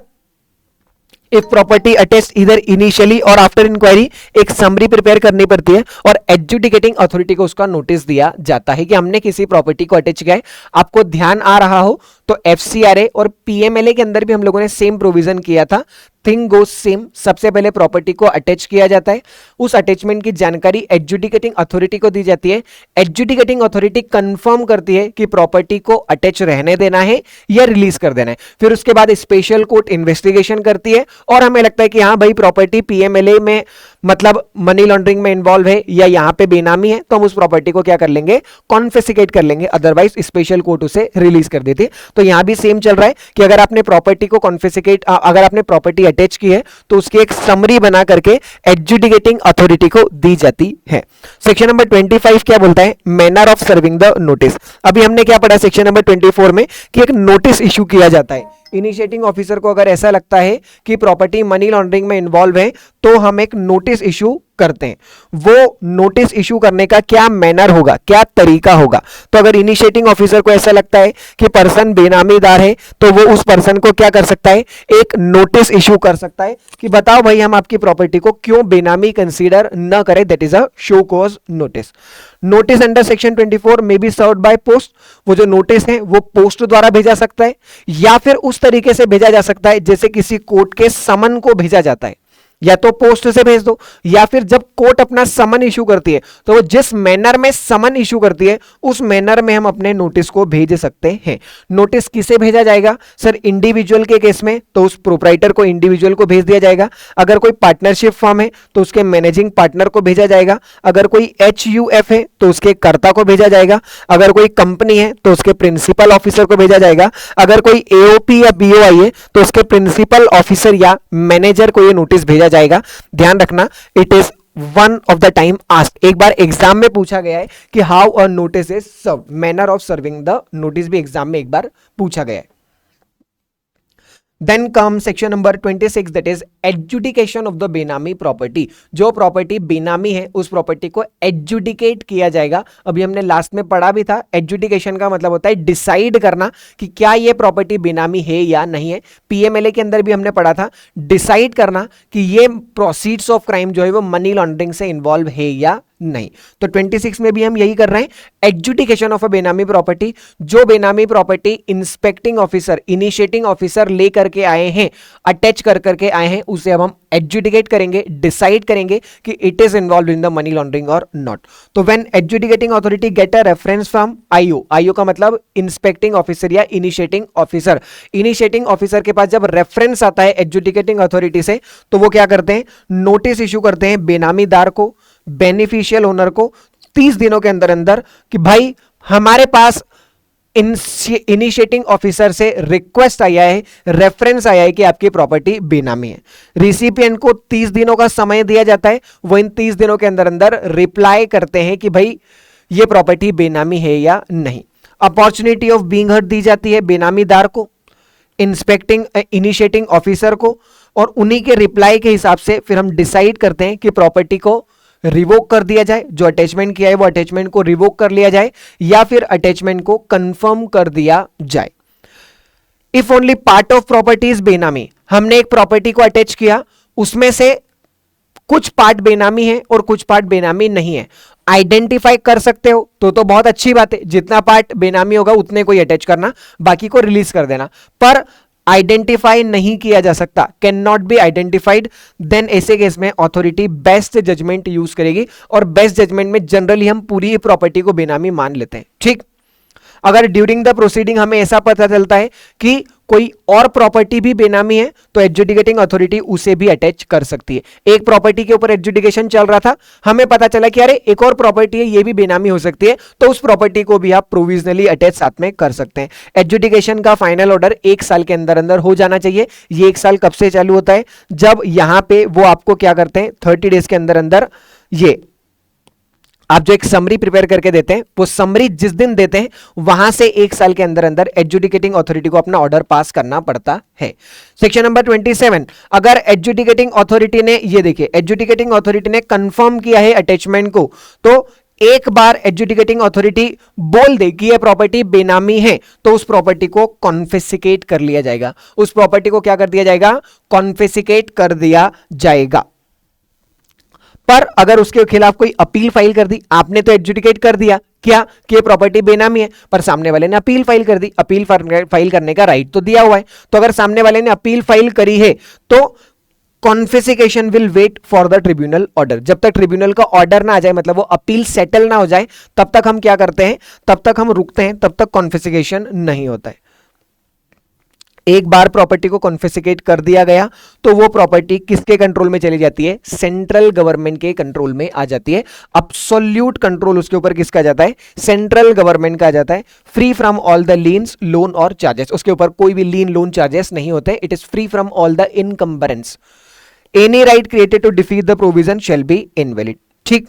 [SPEAKER 1] इफ प्रॉपर्टी अटैच इधर इनिशियली और आफ्टर इंक्वायरी, एक समरी प्रिपेयर करनी पड़ती है और एडजुडिकेटिंग अथॉरिटी को उसका नोटिस दिया जाता है कि हमने किसी प्रॉपर्टी को अटैच किया है। आपको ध्यान आ रहा हो तो एफसीआरए और पीएमएलए के अंदर भी हम लोगों ने सेम प्रोविजन किया था। Thing goes same. सबसे पहले प्रॉपर्टी को अटैच किया जाता है, उस अटैचमेंट की जानकारी एडजुडिकेटिंग अथॉरिटी को दी जाती है। एडजुडिकेटिंग अथॉरिटी कंफर्म करती है कि प्रॉपर्टी को अटैच रहने देना है या रिलीज कर देना है। फिर उसके बाद स्पेशल कोर्ट इन्वेस्टिगेशन करती है और हमें लगता है कि हाँ भाई प्रॉपर्टी पीएमएलए में मतलब मनी लॉन्ड्रिंग में इन्वॉल्व है या यहां पे बेनामी है, तो हम उस प्रॉपर्टी को क्या कर लेंगे? कॉन्फिस्केट कर लेंगे, अदरवाइज स्पेशल कोर्ट उसे रिलीज कर देती है। तो यहां भी सेम चल रहा है कि अगर आपने प्रॉपर्टी को कॉन्फिस्केट, अगर आपने प्रॉपर्टी अटैच की है तो उसकी एक समरी बना करके एडजुडिकेटिंग अथॉरिटी को दी जाती है। सेक्शन नंबर 25 क्या बोलता है? Manner of serving the notice. अभी हमने क्या पढ़ा सेक्शन नंबर 24 में कि एक नोटिस इशू किया जाता है। इनिशिएटिंग ऑफिसर को अगर ऐसा लगता है कि प्रॉपर्टी मनी लॉन्ड्रिंग में इन्वॉल्व है तो हम एक नोटिस इशू करते हैं। वो नोटिस इशू करने का क्या मैनर होगा, क्या तरीका होगा? तो अगर इनिशिएटिंग ऑफिसर को ऐसा लगता है कि पर्सन बेनामीदार है तो वो उस पर्सन को क्या कर सकता है? एक नोटिस इशू कर सकता है कि बताओ भाई हम आपकी प्रॉपर्टी को क्यों बेनामी कंसीडर न करें। That is a show cause notice. Notice under section 24 में बी सर्व्ड बाय पोस्ट। वो जो नोटिस है वो पोस्ट द्वारा भेजा सकता है या फिर उस तरीके से भेजा जा सकता है जैसे किसी कोर्ट के समन को भेजा जाता है। या तो पोस्ट से भेज दो, या फिर जब कोर्ट अपना समन इशू करती है तो वो जिस मैनर में समन इशू करती है उस मैनर में हम अपने नोटिस को भेज सकते हैं। नोटिस किसे भेजा जाएगा? सर इंडिविजुअल के केस में तो उस प्रोप्राइटर को, इंडिविजुअल को भेज दिया जाएगा। अगर कोई पार्टनरशिप फर्म है तो उसके मैनेजिंग पार्टनर को भेजा जाएगा। अगर कोई HUF है तो उसके कर्ता को भेजा जाएगा। अगर कोई कंपनी है तो उसके प्रिंसिपल ऑफिसर को भेजा जाएगा। अगर कोई AOP या BOI है तो उसके प्रिंसिपल ऑफिसर या मैनेजर को यह नोटिस भेजा जाएगा। ध्यान रखना, it is one of the time asked. एक बार एग्जाम में पूछा गया है कि how a notice is served, manner of serving the notice भी एग्जाम में एक बार पूछा गया है। Then comes section number 26, that is adjudication of the बेनामी प्रॉपर्टी। जो प्रॉपर्टी बेनामी है उस प्रॉपर्टी को एडजुडिकेट किया जाएगा। अभी हमने लास्ट में पढ़ा भी था, एडजुडिकेशन का मतलब होता है डिसाइड करना कि क्या ये प्रॉपर्टी बेनामी है या नहीं है। पीएमएलए के अंदर भी हमने पढ़ा था, डिसाइड करना कि ये प्रोसीड्स ऑफ क्राइम जो है वो मनी लॉन्ड्रिंग से इन्वॉल्व है या नहीं। तो 26 में भी हम यही कर रहे हैं, एडजुडिकेशन ऑफ अ बेनामी प्रॉपर्टी। जो बेनामी property inspecting officer, initiating officer लेकर के आए हैं, अटैच कर करके आए हैं, उसे अब हम एडजुडिकेट करेंगे, डिसाइड करेंगे कि it is involve in the money laundering और नॉट। तो when adjudicating authority get a reference from IO, IO का मतलब इंस्पेक्टिंग ऑफिसर या इनिशिएटिंग ऑफिसर, इनिशिएटिंग ऑफिसर के पास जब रेफरेंस आता है एडजुडिकेटिंग अथॉरिटी से, तो वो क्या करते हैं, नोटिस इशू करते हैं बेनामीदार को, बेनिफिशियल ओनर को 30 दिनों के अंदर अंदर कि भाई हमारे पास इनिशिएटिंग ऑफिसर से रिक्वेस्ट आया है, रेफरेंस आया है कि आपकी प्रॉपर्टी बेनामी है। रिसिपिएंट को 30 दिनों का समय दिया जाता है, वो इन 30 दिनों के अंदर अंदर रिप्लाई करते हैं कि भाई ये प्रॉपर्टी बेनामी है या नहीं। अपॉर्चुनिटी ऑफ बीइंग हर्ड दी जाती है बेनामीदार को, इंस्पेक्टिंग इनिशिएटिंग ऑफिसर को, और उन्हीं के रिप्लाई के हिसाब से फिर हम डिसाइड करते हैं कि प्रॉपर्टी को रिवोक कर दिया जाए, जो अटैचमेंट किया है वो अटैचमेंट को रिवोक कर लिया जाए, या फिर अटैचमेंट को कंफर्म कर दिया जाए। If only part of property is बेनामी, हमने एक प्रॉपर्टी को अटैच किया, उसमें से कुछ पार्ट बेनामी है और कुछ पार्ट बेनामी नहीं है, आइडेंटिफाई कर सकते हो तो बहुत अच्छी बात है, जितना पार्ट बेनामी होगा उतने को ही अटैच करना, बाकी को रिलीज कर देना। पर आइडेंटिफाई नहीं किया जा सकता, can not be identified, then ऐसे केस में अथॉरिटी बेस्ट जजमेंट यूज करेगी, और बेस्ट जजमेंट में जनरली हम पूरी ही प्रॉपर्टी को बेनामी मान लेते हैं। ठीक, अगर ड्यूरिंग द प्रोसीडिंग हमें ऐसा पता चलता है कि कोई और प्रॉपर्टी भी बेनामी है, तो एडजुडिकेटिंग अथॉरिटी उसे भी अटैच कर सकती है। एक प्रॉपर्टी के ऊपर एडजुडिकेशन चल रहा था, हमें पता चला कि अरे एक और प्रॉपर्टी है ये भी बेनामी हो सकती है, तो उस प्रॉपर्टी को भी आप प्रोविजनली अटैच साथ में कर सकते हैं। एडजुडिकेशन का फाइनल ऑर्डर 1 साल के अंदर अंदर हो जाना चाहिए। ये 1 साल कब से चालू होता है, जब यहां पे वो आपको क्या करते हैं, 30 डेज के अंदर अंदर ये आप जो एक समरी प्रिपेयर करके देते हैं, वो समरी जिस दिन देते हैं वहां से 1 साल के अंदर अंदर एडजुडिकेटिंग अथॉरिटी को अपना ऑर्डर पास करना पड़ता है। सेक्शन नंबर 27, अगर एडजुडिकेटिंग अथॉरिटी ने, ये देखिए एडजुडिकेटिंग अथॉरिटी ने कंफर्म किया है अटैचमेंट को, तो एक बार एडजुडिकेटिंग अथॉरिटी बोल दे कि ये प्रॉपर्टी बेनामी है, तो उस प्रॉपर्टी को कॉन्फिस्केट कर लिया जाएगा। उस प्रॉपर्टी को क्या कर दिया जाएगा, कॉन्फिस्केट कर दिया जाएगा। पर अगर उसके खिलाफ कोई अपील फाइल कर दी, आपने तो एडजुडिकेट कर दिया क्या कि ये प्रॉपर्टी बेनामी है, पर सामने वाले ने अपील फाइल कर दी, अपील फाइल करने का राइट तो दिया हुआ है, तो अगर सामने वाले ने अपील फाइल करी है तो confiscation will wait for the tribunal order. जब तक ट्रिब्यूनल का ऑर्डर ना आ जाए, मतलब वो अपील सेटल ना हो जाए, तब तक हम क्या करते हैं, तब तक हम रुकते हैं, तब तक कॉन्फिस्केशन नहीं होता है। एक बार प्रॉपर्टी को कॉन्फिस्केट कर दिया गया तो वो प्रॉपर्टी किसके कंट्रोल में चली जाती है, सेंट्रल गवर्नमेंट के कंट्रोल में आ जाती है। अब्सोल्यूट कंट्रोल उसके ऊपर किसका जाता है, सेंट्रल गवर्नमेंट का जाता है। Free from all the liens, loan और चार्जेस, उसके ऊपर कोई भी लीन लोन चार्जेस नहीं होते। It is free from all the encumbrance. Any right created to defeat the provision shall be invalid. ठीक,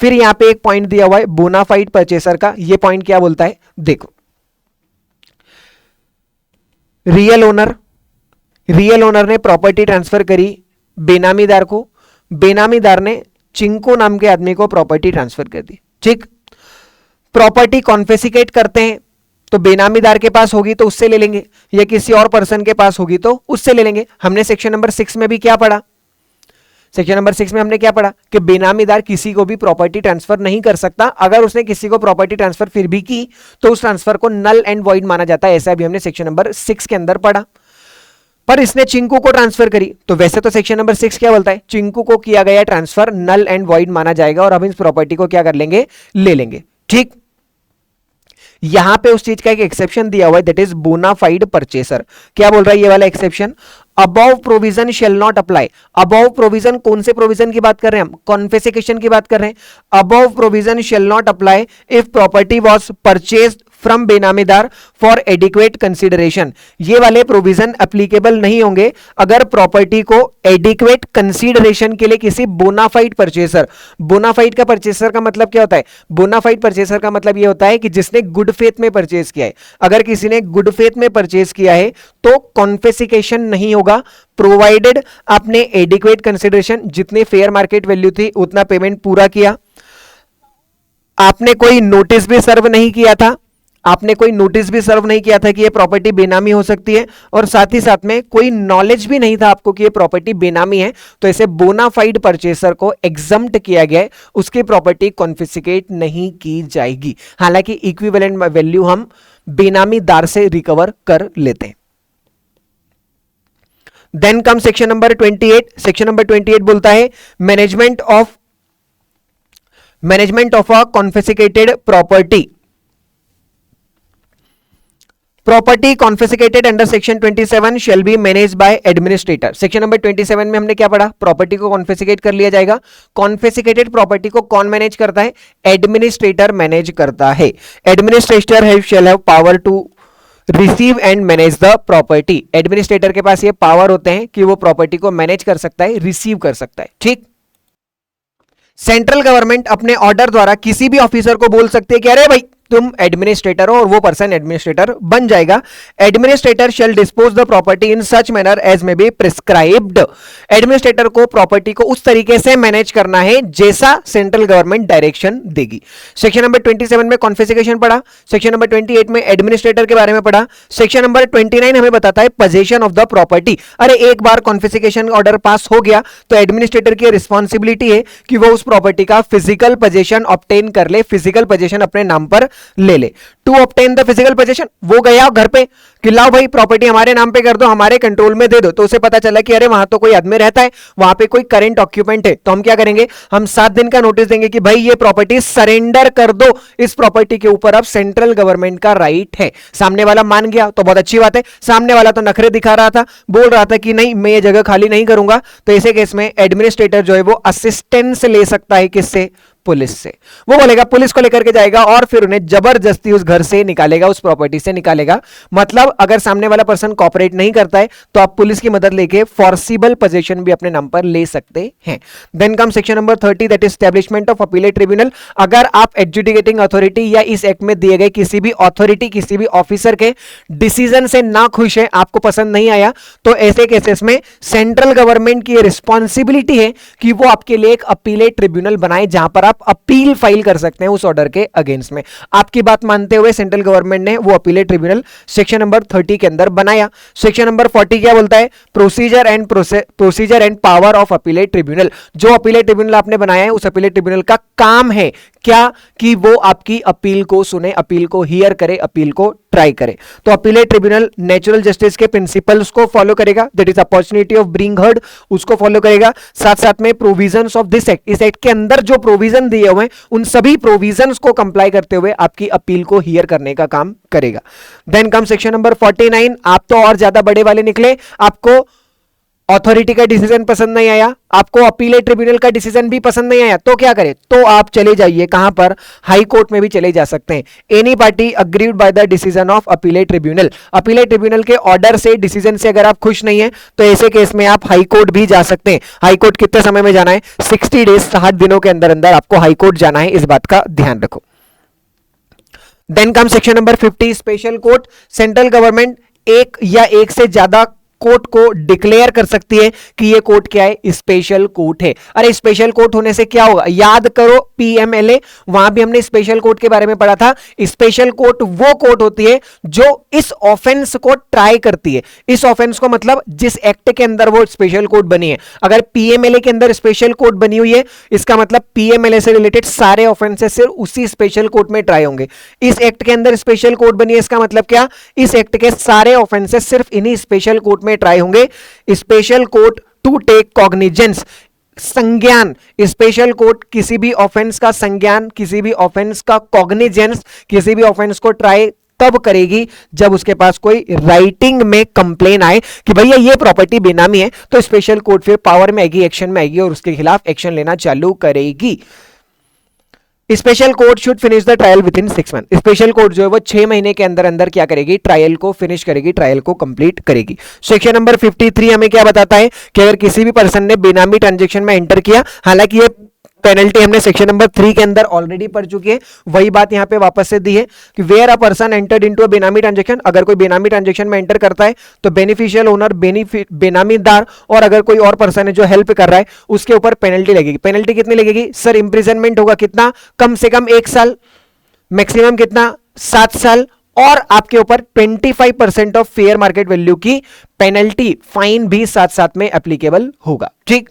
[SPEAKER 1] फिर यहां पे एक पॉइंट दिया हुआ है बोनाफाइड परचेसर का। ये पॉइंट क्या बोलता है, देखो, रियल ओनर ने प्रॉपर्टी ट्रांसफर करी बेनामीदार को, बेनामीदार ने चिंको नाम के आदमी को प्रॉपर्टी ट्रांसफर कर दी। ठीक, प्रॉपर्टी कॉन्फिस्केट करते हैं तो बेनामीदार के पास होगी तो उससे ले लेंगे, या किसी और पर्सन के पास होगी तो उससे ले लेंगे। हमने सेक्शन नंबर 6 में भी क्या पढ़ा, सेक्शन नंबर 6 में हमने क्या पढ़ा कि बेनामीदार किसी को भी प्रॉपर्टी ट्रांसफर नहीं कर सकता। अगर उसने किसी को प्रॉपर्टी ट्रांसफर फिर भी की तो उस ट्रांसफर को नल एंड वॉइड माना जाता है। ऐसा भी हमने सेक्शन नंबर 6 के अंदर पढ़ा। पर इसने चिंकू को ट्रांसफर करी, तो वैसे तो सेक्शन नंबर 6 क्या बोलता है, चिंकू को किया गया ट्रांसफर नल एंड वॉइड माना जाएगा और हम इस प्रॉपर्टी को क्या कर लेंगे, ले लेंगे। ठीक, यहां पे उस चीज का एक एक्सेप्शन दिया हुआ है, दैट इज बोनाफाइड परचेसर। क्या बोल रहा है ये वाला exception, above provision shall not apply. Above provision, कौन से प्रोविजन की बात कर रहे हैं हम, कॉन्फिस्केशन की बात कर रहे हैं। Above provision shall not apply if property was purchased from benamidar for adequate consideration. ये वाले प्रोविजन एप्लीकेबल नहीं होंगे अगर प्रॉपर्टी को एडिक्वेट कंसीडरेशन के लिए किसी बोनाफाइड परचेसर, बोनाफाइड का परचेसर का मतलब क्या होता है, बोनाफाइड परचेसर का मतलब ये होता है कि जिसने गुड फेथ में परचेज किया है। अगर किसी ने गुड फेथ में परचेज किया है तो कॉन्फिस्केशन नहीं होगा, प्रोवाइडेड आपने एडिक्वेट कंसीडरेशन, जितनी फेयर मार्केट वैल्यू थी उतना पेमेंट पूरा किया, आपने कोई नोटिस भी सर्व नहीं किया था, आपने कोई नोटिस भी सर्व नहीं किया था कि ये प्रॉपर्टी बेनामी हो सकती है, और साथ ही साथ में कोई नॉलेज भी नहीं था आपको कि ये प्रॉपर्टी बेनामी है, तो ऐसे बोनाफाइड परचेसर को एग्जम्प्ट किया गया है, उसकी प्रॉपर्टी कॉन्फिस्केट नहीं की जाएगी। हालांकि इक्विवेलेंट वैल्यू हम बेनामी दार से रिकवर कर लेते हैं। Then come section number 28। Section number 28 बोलता है management of a confiscated property. Property confiscated under section 27 shall be manage by administrator. Section number 27 में हमने क्या पढ़ा? प्रॉपर्टी को कॉन्फिस्केट कर लिया जाएगा। कॉन्फिस्केटेड प्रॉपर्टी को कौन मैनेज करता है? एडमिनिस्ट्रेटर मैनेज करता है। Administrator shall have power to receive and manage the property. Administrator के पास ये पावर होते हैं कि वो प्रॉपर्टी को मैनेज कर सकता है, रिसीव कर सकता है। ठीक। सेंट्रल गवर्नमेंट अपने ऑर्डर द्वारा किसी भी ऑफिसर को बोल सकते है कि अरे भाई तुम एडमिनिस्ट्रेटर हो, और वो पर्सन एडमिनिस्ट्रेटर बन जाएगा। Administrator shall dispose the property in such manner as may be prescribed. Administrator को प्रॉपर्टी को उस तरीके से मैनेज करना है जैसा सेंट्रल गवर्नमेंट डायरेक्शन देगी। सेक्शन नंबर 27 में कॉन्फिस्केशन पढ़ा। सेक्शन नंबर 28 में एडमिनिस्ट्रेटर के बारे में पढ़ा। सेक्शन नंबर 29 हमें बताता है पोजीशन ऑफ द प्रॉपर्टी। अरे एक बार कॉन्फिस्केशन ऑर्डर पास हो गया तो एडमिनिस्ट्रेटर की रिस्पॉन्सिबिलिटी है कि वो उस प्रॉपर्टी का फिजिकल पोजीशन ऑब्टेन कर ले, फिजिकल पोजीशन अपने नाम पर ले ले। To obtain the physical position, वो गया घर पे कि लाओ भाई प्रॉपर्टी हमारे नाम पे कर दो, हमारे कंट्रोल में दे दो, तो उसे पता चला कि अरे वहां तो कोई आदमी रहता है, वहां पे कोई करंट ऑक्यूपेंट है, तो हम क्या करेंगे? हम 7 दिन का नोटिस देंगे कि भाई ये प्रॉपर्टी सरेंडर कर दो। इस प्रॉपर्टी के ऊपर अब सेंट्रल गवर्नमेंट का राइट है। सामने वाला मान गया तो बहुत अच्छी बात है। सामने वाला तो नखरे दिखा रहा था, बोल रहा था कि नहीं मैं ये जगह खाली नहीं करूंगा, तो ऐसे केस में एडमिनिस्ट्रेटर जो है वो असिस्टेंस ले सकता है। किससे? पुलिस से। वो बोलेगा, पुलिस को लेकर के जाएगा और फिर उन्हें जबरदस्ती उस घर से निकालेगा, उस प्रॉपर्टी से निकालेगा। मतलब अगर सामने वाला पर्सन कोऑपरेट नहीं करता है तो आप पुलिस की मदद लेके फोर्सिबल पोजीशन भी अपने नाम पर ले सकते हैं। Then come section number 30 that is establishment of appellate tribunal. अगर आप एडजुडिकेटिंग अथॉरिटी या इस एक्ट में दिए गए किसी भी अथॉरिटी, किसी भी ऑफिसर के डिसीजन से ना खुश है, आपको पसंद नहीं आया, तो ऐसे केसेस में सेंट्रल गवर्नमेंट की रिस्पॉन्सिबिलिटी है कि वो आपके लिए एक अपीलेट ट्रिब्यूनल बनाए जहां पर आप अपील फाइल कर सकते हैं उस ऑर्डर के अगेंस्ट में। आपकी बात मानते हुए सेंट्रल गवर्नमेंट ने वो अपीलेट ट्रिब्यूनल सेक्शन नंबर 30 के अंदर बनाया। सेक्शन नंबर 40 क्या बोलता है? Procedure and power of appellate tribunal. जो अपीलेट ट्रिब्यूनल आपने बनाया है, उस अपीलेट ट्रिब्यूनल का काम है क्या? कि वो आपकी अपील को सुने, अपील को हियर करे, अपील को ट्राई करे। तो अपीलेट ट्रिब्यूनल नेचुरल जस्टिस के प्रिंसिपल्स को फॉलो करेगा, that is opportunity of being heard, उसको फॉलो करेगा। साथ साथ में प्रोविजंस ऑफ दिस एक्ट, इस एक्ट के अंदर जो प्रोविजन दिए हुए हैं उन सभी प्रोविजंस को कंप्लाई करते हुए आपकी अपील को हियर करने का काम करेगा। Then come section number 49। आप तो और ज्यादा बड़े वाले निकले, आपको अथॉरिटी का डिसीजन पसंद नहीं आया, आपको अपीलेट ट्रिब्यूनल का डिसीजन भी पसंद नहीं आया, तो क्या करें? तो आप चले जाइए कहां पर? हाई कोर्ट में भी चले जा सकते हैं। Any party agreed by the decision of appellate tribunal. Appellate tribunal के ऑर्डर से, डिसीजन से अगर आप खुश नहीं है तो ऐसे केस में आप हाई कोर्ट भी जा सकते हैं। हाई कोर्ट कितने समय में जाना है? 60 डेज, 60 दिनों के अंदर अंदर आपको हाई कोर्ट जाना है, इस बात का ध्यान रखो। Then come section number 50 special court. Central government एक या एक से ज्यादा कोर्ट को डिक्लेयर कर सकती है कि ये कोर्ट क्या है? स्पेशल कोर्ट है। अरे स्पेशल कोर्ट होने से क्या होगा? याद करो पीएमएलए, वहां भी हमने स्पेशल कोर्ट के बारे में पढ़ा था। स्पेशल कोर्ट वो कोर्ट होती है जो इस ऑफेंस को ट्राई करती है। इस ऑफेंस को मतलब जिस एक्ट के अंदर वो स्पेशल कोर्ट बनी है। अगर पीएमएलए के अंदर स्पेशल कोर्ट बनी हुई है, इसका मतलब पीएमएलए से रिलेटेड सारे ऑफेंसेस सिर्फ उसी स्पेशल कोर्ट में ट्राई होंगे। इस एक्ट के अंदर स्पेशल कोर्ट बनी है, इसका मतलब क्या? इस एक्ट के सारे ऑफेंसेस सिर्फ इन्हीं स्पेशल कोर्ट में ट्राई होंगे। Special court to take cognizance, संज्ञान। स्पेशल कोर्ट किसी भी ऑफेंस का संज्ञान, किसी भी ऑफेंस का कॉग्निजेंस, किसी भी ऑफेंस को ट्राई तब करेगी जब उसके पास कोई राइटिंग में कंप्लेन आए कि भैया ये प्रॉपर्टी बेनामी है, तो स्पेशल कोर्ट फिर पावर में आएगी, एक्शन में आएगी और उसके खिलाफ एक्शन लेना चालू करेगी। Special court should finish the trial with in 6 month. Special court जो है वो 6 महीने के अंदर अंदर क्या करेगी? ट्रायल को फिनिश करेगी, ट्रायल को कंप्लीट करेगी। सेक्शन नंबर 53 हमें क्या बताता है कि अगर किसी भी पर्सन ने बेनामी ट्रांजैक्शन में एंटर किया, हालांकि ये पेनल्टी हमने सेक्शन नंबर 3 के अंदर ऑलरेडी पढ़ चुके हैं, वही बात यहां पे वापस से दी है कि where a person entered into a benami transaction, अगर कोई बेनामी ट्रांजैक्शन में एंटर करता है तो बेनिफिशियल ओनर, बेनामीदार और अगर कोई और पर्सन है जो हेल्प कर रहा है उसके ऊपर पेनल्टी लगेगी। पेनल्टी कितनी लगेगी सर? इंप्रिजनमेंट होगा कितना? कम से कम 1 साल, मैक्सिमम कितना? 7 साल, और आपके ऊपर 25% ऑफ फेयर मार्केट वैल्यू की पेनल्टी, फाइन भी साथ साथ में एप्लीकेबल होगा। ठीक।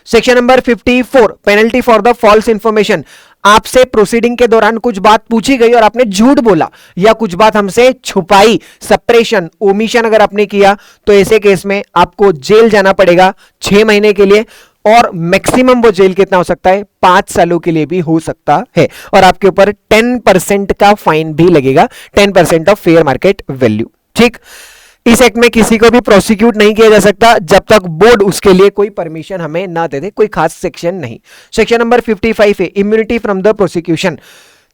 [SPEAKER 1] Section number 54, penalty for the false information. आपसे प्रोसीडिंग के दौरान कुछ बात पूछी गई और आपने झूठ बोला या कुछ बात हमसे छुपाई, सप्रेशन, ओमिशन अगर आपने किया, तो ऐसे केस में आपको जेल जाना पड़ेगा 6 महीने के लिए, और मैक्सिमम वो जेल कितना हो सकता है, 5 सालों के लिए भी हो सकता है, और आपके ऊपर 10% का फाइन भी लगेगा, 10% ऑफ फेयर मार्केट वैल्यू। ठीक। इस एक्ट में किसी को भी प्रोसिक्यूट नहीं किया जा सकता जब तक बोर्ड उसके लिए कोई परमिशन हमें ना दे दे, कोई खास सेक्शन नहीं। सेक्शन नंबर 55 है, immunity from the prosecution.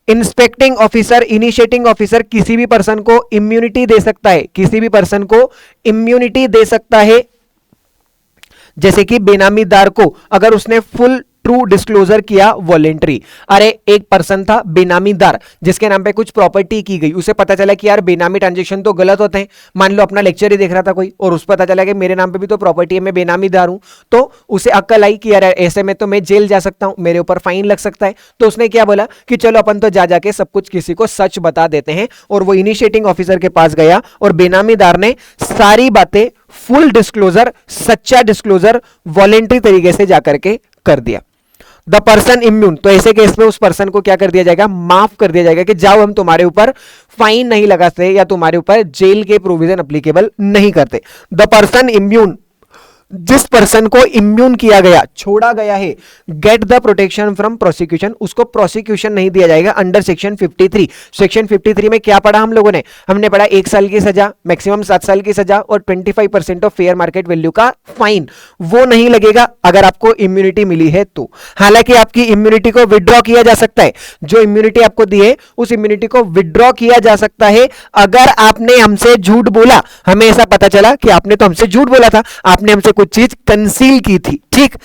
[SPEAKER 1] Inspecting officer, initiating officer किसी भी पर्सन को इम्यूनिटी दे सकता है, किसी भी पर्सन को इम्यूनिटी दे सकता है, जैसे कि बेनामीदार को अगर उसने फुल ट्रू डिस्क्लोजर किया वॉलेंट्री। अरे एक पर्सन था बेनामीदार जिसके नाम पे कुछ प्रॉपर्टी की गई, उसे पता चला कि यार बेनामी ट्रांजैक्शन तो गलत होते हैं, मान लो अपना लेक्चर ही देख रहा था कोई और उस पता चला कि मेरे नाम पे भी तो प्रॉपर्टी है, मैं बेनामीदार हूं, तो उसे अक्ल आई कि यार ऐसे में तो मैं जेल जा सकता हूं, मेरे ऊपर फाइन लग सकता है, तो उसने क्या बोला कि चलो अपन तो जा जाके सब कुछ किसी को सच बता देते हैं, और वो इनिशिएटिंग ऑफिसर के पास गया और बेनामीदार ने सारी बातें फुल डिस्क्लोजर, सच्चा डिस्क्लोजर वॉलेंट्री तरीके से जाकर के कर दिया। द पर्सन इम्यून, तो ऐसे केस में उस पर्सन को क्या कर दिया जाएगा, माफ कर दिया जाएगा कि जाओ हम तुम्हारे ऊपर फाइन नहीं लगाते या तुम्हारे ऊपर जेल के प्रोविजन एप्लीकेबल नहीं करते। द पर्सन इम्यून, जिस पर्सन को इम्यून किया गया, छोड़ा गया है, get the protection from prosecution, उसको प्रोसिक्यूशन नहीं दिया जाएगा अंडर सेक्शन 53। सेक्शन 53 में क्या पढ़ा हम लोगों ने, हमने पढ़ा 1 साल की सजा, मैक्सिमम 7 साल की सजा और 25% ऑफ फेयर मार्केट वैल्यू का फाइन। वो नहीं लगेगा अगर आपको इम्यूनिटी मिली है तो। हालांकि आपकी इम्यूनिटी को विड्रॉ किया जा सकता है, जो इम्यूनिटी आपको दी है उस इम्यूनिटी को विड्रॉ किया जा सकता है अगर आपने हमसे झूठ बोला, हमें ऐसा पता चला कि आपने तो हमसे झूठ बोला था, आपने हमसे कुछ चीज कंसील की थी। ठीक।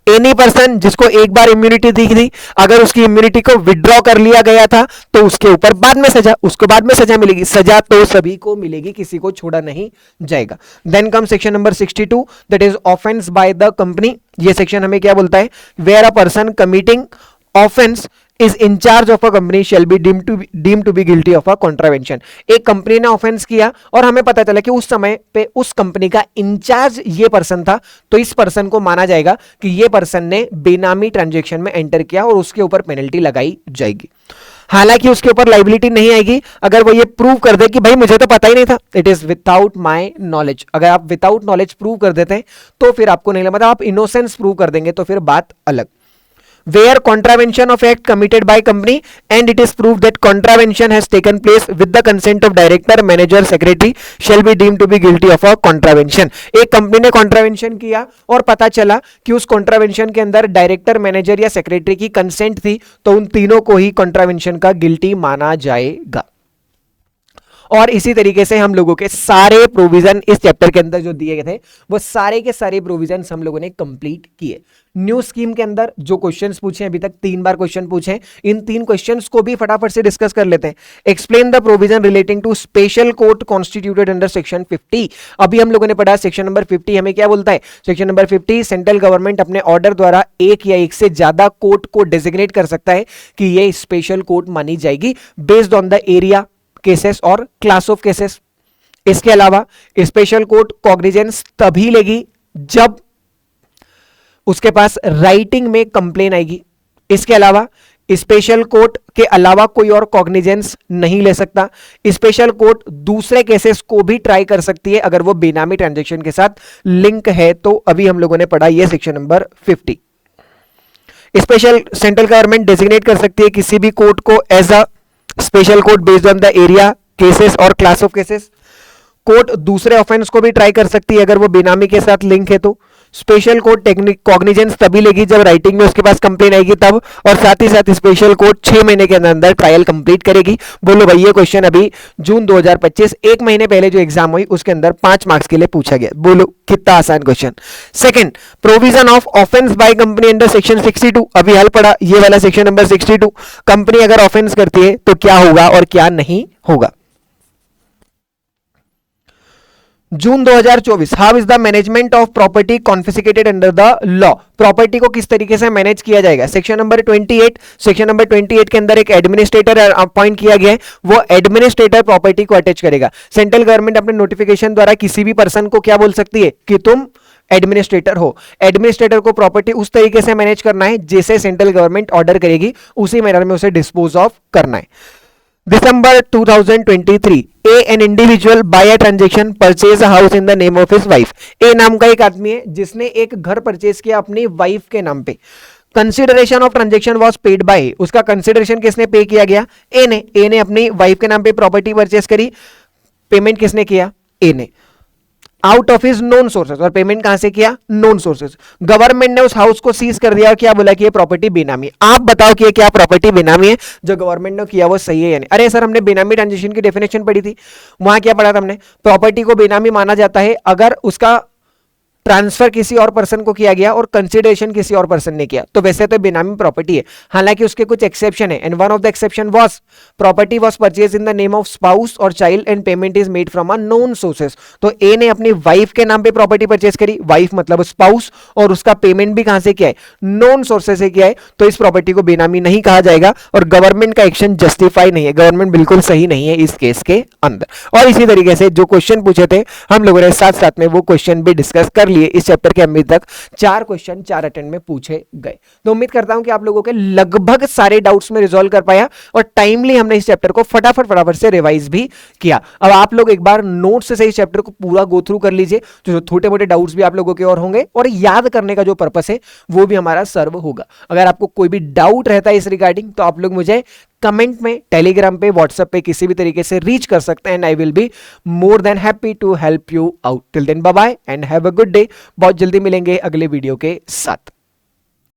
[SPEAKER 1] एनी पर्सन जिसको एक बार इम्यूनिटी दी थी, अगर उसकी इम्यूनिटी को विड्रॉ कर लिया गया था तो उसके ऊपर बाद में सजा, उसको बाद में सजा मिलेगी, सजा तो सभी को मिलेगी, किसी को छोड़ा नहीं जाएगा। Then come section number 62, that is offence by the company. ये सेक्शन हमें क्या बोलता है, where a person committing offence is in charge of a company shall be deemed to be guilty of a contravention। एक company ने offence किया और हमें पता चला कि उस समय पे उस कंपनी का इंचार्ज ये पर्सन था, तो इस पर्सन को माना जाएगा कि ये पर्सन ने बेनामी ट्रांजैक्शन में एंटर किया और उसके ऊपर पेनल्टी लगाई जाएगी। हालांकि उसके ऊपर लाइबिलिटी नहीं आएगी अगर वो ये प्रूव कर दे कि भाई मुझे तो पता ही नहीं था, it is without my knowledge. अगर आप विदाउट नॉलेज प्रूव कर देते हैं तो फिर आपको नहीं लगता, आप इनोसेंस प्रूव कर देंगे तो फिर बात अलग। Where contravention of act committed by company and it is proved that contravention has taken place with the consent of director, manager, secretary shall be deemed to be guilty of a contravention। एक company ने contravention किया और पता चला कि उस contravention के अंदर डायरेक्टर, मैनेजर या सेक्रेटरी की कंसेंट थी, तो उन तीनों को ही कॉन्ट्रावेंशन का गिल्टी माना जाएगा। और इसी तरीके से हम लोगों के सारे प्रोविजन इस चैप्टर के अंदर जो दिए गए थे वो सारे के सारे प्रोविजन हम लोगों ने कंप्लीट किए। न्यू स्कीम के अंदर जो क्वेश्चंस पूछे, अभी तक 3 बार क्वेश्चन पूछे, इन 3 क्वेश्चंस को भी फटाफट से डिस्कस कर लेते हैं। Explain the provision relating to special court constituted under section 50। अभी हम लोगों ने पढ़ा सेक्शन नंबर 50 हमें क्या बोलता है। सेक्शन नंबर 50, सेंट्रल गवर्नमेंट अपने ऑर्डर द्वारा एक या एक से ज्यादा कोर्ट को डेजिग्नेट कर सकता है कि ये स्पेशल कोर्ट मानी जाएगी based on the area, cases और क्लास ऑफ केसेस। इसके अलावा स्पेशल कोर्ट कॉग्निजेंस तभी लेगी जब उसके पास राइटिंग में कंप्लेन आएगी। इसके अलावा स्पेशल कोर्ट के अलावा कोई और कॉग्निजेंस नहीं ले सकता। स्पेशल कोर्ट दूसरे केसेस को भी ट्राई कर सकती है अगर वो बेनामी ट्रांजैक्शन के साथ लिंक है, तो अभी हम लोगों ने पढ़ा ये section number 50। Special central government designate कर सकती है किसी भी कोर्ट को as a special court based on the area, cases और क्लास ऑफ केसेस। कोर्ट दूसरे ऑफेंस को भी ट्राई कर सकती है अगर वो बेनामी के साथ लिंक है तो। स्पेशल कोर्ट कॉग्निजेंस तभी लेगी जब राइटिंग में उसके पास कंप्लेन आएगी तब, और साथ ही साथ स्पेशल कोर्ट 6 महीने के अंदर ट्रायल कंप्लीट करेगी। बोलो भाई ये क्वेश्चन अभी जून 2025 1 महीने पहले जो एग्जाम हुई उसके अंदर 5 मार्क्स के लिए पूछा गया। बोलो कितना आसान question. Second, provision of offence by company under section 62। अभी हल पड़ा ये वाला सेक्शन नंबर 62। कंपनी अगर ऑफेंस करती है तो क्या होगा और क्या नहीं होगा। जून 2024, how is the management of property confiscated under the law. Property को किस तरीके से मैनेज किया जाएगा। सेक्शन नंबर 28, सेक्शन नंबर 28 के अंदर एक एडमिनिस्ट्रेटर अपॉइंट किया गया है, वो एडमिनिस्ट्रेटर प्रॉपर्टी को अटैच करेगा। सेंट्रल गवर्नमेंट अपने नोटिफिकेशन द्वारा किसी भी पर्सन को क्या बोल सकती है कि तुम एडमिनिस्ट्रेटर हो। एडमिनिस्ट्रेटर को प्रॉपर्टी उस तरीके से मैनेज करना है जैसे सेंट्रल गवर्नमेंट ऑर्डर करेगी, उसी मैनर में उसे डिस्पोज ऑफ करना है। December 2023, an individual by a transaction purchase a house in the name of his wife। ए नाम का एक आदमी है जिसने एक घर परचेज किया अपनी वाइफ के नाम पे। Consideration of transaction was paid by, उसका कंसिडरेशन किसने पे किया गया, ए ने अपनी वाइफ के नाम पे प्रॉपर्टी परचेज करी, पेमेंट किसने किया, ए ने, out of his known sources. और पेमेंट कहां से किया, नोन सोर्सेज। गवर्नमेंट ने उस हाउस को सीज कर दिया और क्या बोला कि ये प्रॉपर्टी बेनामी। आप बताओ कि क्या प्रॉपर्टी बेनामी है, जो गवर्नमेंट ने किया वो सही है या नहीं। अरे सर हमने बेनामी ट्रांजेक्शन की डेफिनेशन पढ़ी थी, वहां क्या पढ़ा था हमने, प्रॉपर्टी को बेनामी माना जाता है अगर उसका ट्रांसफर किसी और पर्सन को किया गया और कंसिडरेशन किसी और पर्सन ने किया, तो वैसे तो बेनामी प्रॉपर्टी है। हालांकि उसके कुछ एक्सेप्शन है, and one of the exception was property was purchase in the name of spouse और child and payment is made from a known sources. तो ए ने अपनी वाइफ के नाम पे प्रॉपर्टी परचेज करी, वाइफ मतलब स्पाउस, और उसका पेमेंट भी कहां से किया है, नोन सोर्सेस से किया है, तो इस प्रॉपर्टी को बेनामी नहीं कहा जाएगा और गवर्नमेंट का एक्शन जस्टिफाई नहीं है, गवर्नमेंट बिल्कुल सही नहीं है इस केस के अंदर। और इसी तरीके से जो क्वेश्चन पूछे थे हम लोगों ने साथ साथ में वो क्वेश्चन भी डिस्कस कर लिए। इस चैप्टर के अभी तक 4 क्वेश्चन 4 अटेम्प्ट में पूछे गए, तो उम्मीद करता हूं कि आप लोगों के लगभग सारे डाउट्स में रिजॉल्व कर पाया और टाइमली हमने इस चैप्टर को फटाफट से रिवाइज भी किया। अब आप लोग एक बार नोट्स से इस चैप्टर को पूरा गो थ्रू कर लीजिए, जो छोटे मोटे डाउट्स भी आप लोगों के और होंगे, और याद करने का जो पर्पस है वो भी हमारा सर्व होगा। अगर आपको कोई भी डाउट रहता है इस रिगार्डिंग, तो आप लोग मुझे कमेंट में, टेलीग्राम पे, व्हाट्सएप पे किसी भी तरीके से रीच कर सकते हैं, and I will be more than happy to help you out. Till then bye bye and have a good day. बहुत जल्दी मिलेंगे अगले वीडियो के साथ।